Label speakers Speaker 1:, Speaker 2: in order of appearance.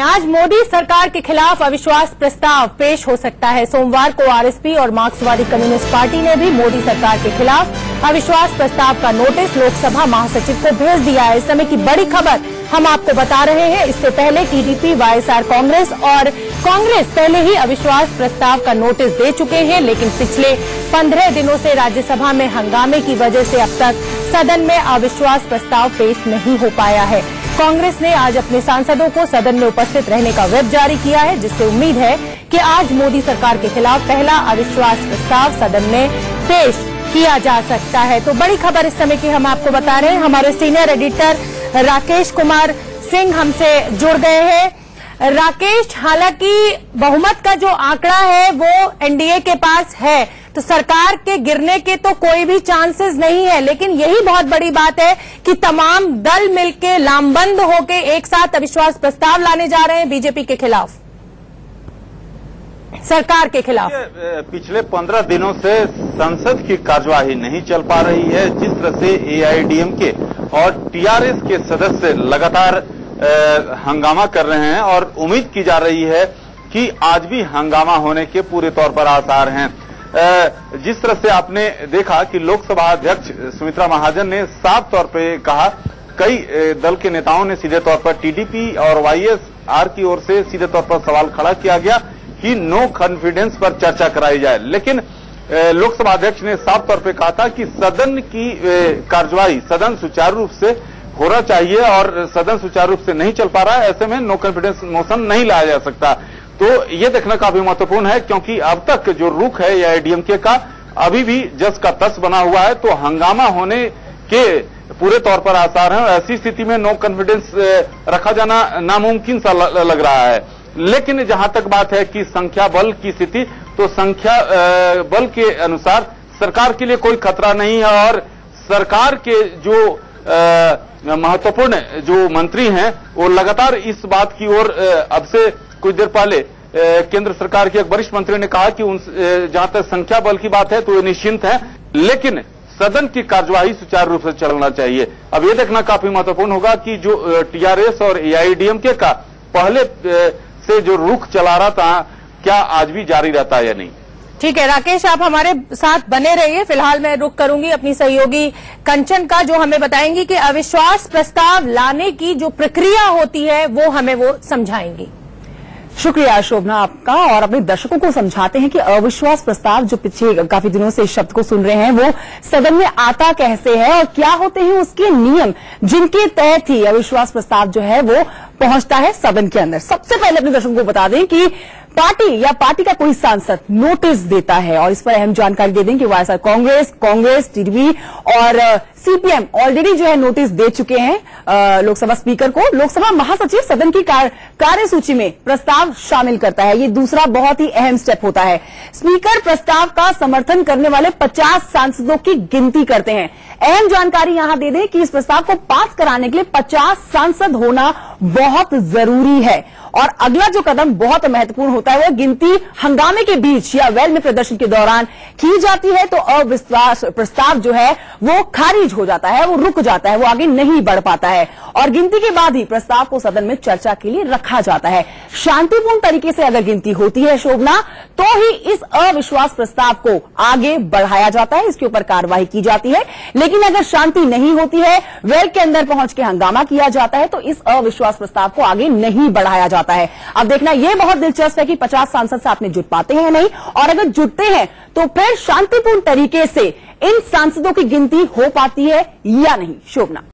Speaker 1: आज मोदी सरकार के खिलाफ अविश्वास प्रस्ताव पेश हो सकता है। सोमवार को आरएसपी और मार्क्सवादी कम्युनिस्ट पार्टी ने भी मोदी सरकार के खिलाफ अविश्वास प्रस्ताव का नोटिस लोकसभा महासचिव को भेज दिया है। इस समय की बड़ी खबर हम आपको बता रहे हैं। इससे पहले टीडीपी, वाईएसआर कांग्रेस और कांग्रेस पहले ही अविश्वास प्रस्ताव का नोटिस दे चुके हैं, लेकिन पिछले 15 दिनों से राज्यसभा में हंगामे की वजह से अब तक सदन में अविश्वास प्रस्ताव पेश नहीं हो पाया है। कांग्रेस ने आज अपने सांसदों को सदन में उपस्थित रहने का व्हिप जारी किया है, जिससे उम्मीद है कि आज मोदी सरकार के खिलाफ पहला अविश्वास प्रस्ताव सदन में पेश किया जा सकता है। तो बड़ी खबर इस समय की हम आपको बता रहे हैं। हमारे सीनियर एडिटर राकेश कुमार सिंह हमसे जुड़ गए हैं। राकेश, हालांकि बहुमत का जो आंकड़ा है वो एनडीए के पास है, तो सरकार के गिरने के तो कोई भी चांसेस नहीं है, लेकिन यही बहुत बड़ी बात है कि तमाम दल मिलके लामबंद होके एक साथ अविश्वास प्रस्ताव लाने जा रहे हैं बीजेपी के खिलाफ, सरकार के खिलाफ।
Speaker 2: पिछले 15 दिनों से संसद की कार्यवाही नहीं चल पा रही है। जिस तरह से एआईएडीएमके और टीआरएस के सदस्य लगातार हंगामा कर रहे हैं और उम्मीद की जा रही है कि आज भी हंगामा होने के पूरे तौर पर आसार हैं। जिस तरह से आपने देखा कि लोकसभा अध्यक्ष सुमित्रा महाजन ने साफ तौर पे कहा, कई दल के नेताओं ने सीधे तौर पर टीडीपी और वाईएसआर की ओर से सीधे तौर पर सवाल खड़ा किया गया कि नो कॉन्फिडेंस पर चर्चा कराई जाए, लेकिन लोकसभा अध्यक्ष ने साफ तौर पे कहा था कि सदन की कार्यवाही, सदन सुचारू रूप से होना चाहिए और सदन सुचारू रूप से नहीं चल पा रहा है, ऐसे में नो कॉन्फिडेंस मोशन नहीं लाया जा सकता। तो ये देखना काफी महत्वपूर्ण है, क्योंकि अब तक जो रुख है एआईएडीएमके का अभी भी जस का तस बना हुआ है, तो हंगामा होने के पूरे तौर पर आसार हैं और ऐसी स्थिति में नो कॉन्फिडेंस रखा जाना नामुमकिन सा लग रहा है। लेकिन जहां तक बात है कि संख्या बल की स्थिति, तो संख्या बल के अनुसार सरकार के लिए कोई खतरा नहीं है और सरकार के जो महत्वपूर्ण जो मंत्री हैं वो लगातार इस बात की ओर अब से कुछ देर पहले केंद्र सरकार के एक वरिष्ठ मंत्री ने कहा कि जहां तक संख्या बल की बात है तो ये निश्चिंत है, लेकिन सदन की कार्यवाही सुचारू रूप से चलना चाहिए। अब ये देखना काफी महत्वपूर्ण होगा कि जो टीआरएस और एआईएडीएमके का पहले से जो रुख चला रहा था, क्या आज भी जारी रहता है या नहीं।
Speaker 1: ठीक है राकेश, आप हमारे साथ बने रहिए। फिलहाल मैं रुख करूंगी अपनी सहयोगी कंचन का, जो हमें बताएंगी कि अविश्वास प्रस्ताव लाने की जो प्रक्रिया होती है वो हमें वो समझाएंगी।
Speaker 3: शुक्रिया शोभना आपका। और अपने दर्शकों को समझाते हैं कि अविश्वास प्रस्ताव जो पिछले काफी दिनों से इस शब्द को सुन रहे हैं वो सदन में आता कैसे है और क्या होते हैं उसके नियम जिनके तहत ही अविश्वास प्रस्ताव जो है वो पहुंचता है सदन के अंदर। सबसे पहले अपने दर्शकों को बता दें कि पार्टी का कोई सांसद नोटिस देता है और इस पर अहम जानकारी दे दें कि वाईएसआर कांग्रेस, टीडीपी और सीपीएम ऑलरेडी जो है नोटिस दे चुके हैं लोकसभा स्पीकर को। लोकसभा महासचिव सदन की कार्यसूची में प्रस्ताव शामिल करता है। ये दूसरा बहुत ही अहम स्टेप होता है। स्पीकर प्रस्ताव का समर्थन करने वाले 50 सांसदों की गिनती करते हैं। अहम जानकारी यहां दे दें कि इस प्रस्ताव को पास कराने के लिए 50 सांसद होना बहुत जरूरी है और अगला जो कदम बहुत महत्वपूर्ण होता है वो गिनती हंगामे के बीच या वेल में प्रदर्शन के दौरान की जाती है, तो अविश्वास प्रस्ताव जो है वो खारिज हो जाता है, वो रुक जाता है, वो आगे नहीं बढ़ पाता है और गिनती के बाद ही प्रस्ताव को सदन में चर्चा के लिए रखा जाता है। शांतिपूर्ण तरीके से अगर गिनती होती है शोभना, तो ही इस अविश्वास प्रस्ताव को आगे बढ़ाया जाता है, इसके ऊपर कार्रवाई की जाती है। लेकिन अगर शांति नहीं होती है, वेल के अंदर पहुंच के हंगामा किया जाता है, तो इस अविश्वास प्रस्ताव को आगे नहीं बढ़ाया जाता है। अब देखना यह बहुत दिलचस्प है कि 50 सांसद साथ में जुट पाते हैं या नहीं, और अगर जुटते हैं तो फिर शांतिपूर्ण तरीके से इन सांसदों की गिनती हो पाती है या नहीं। शोभना।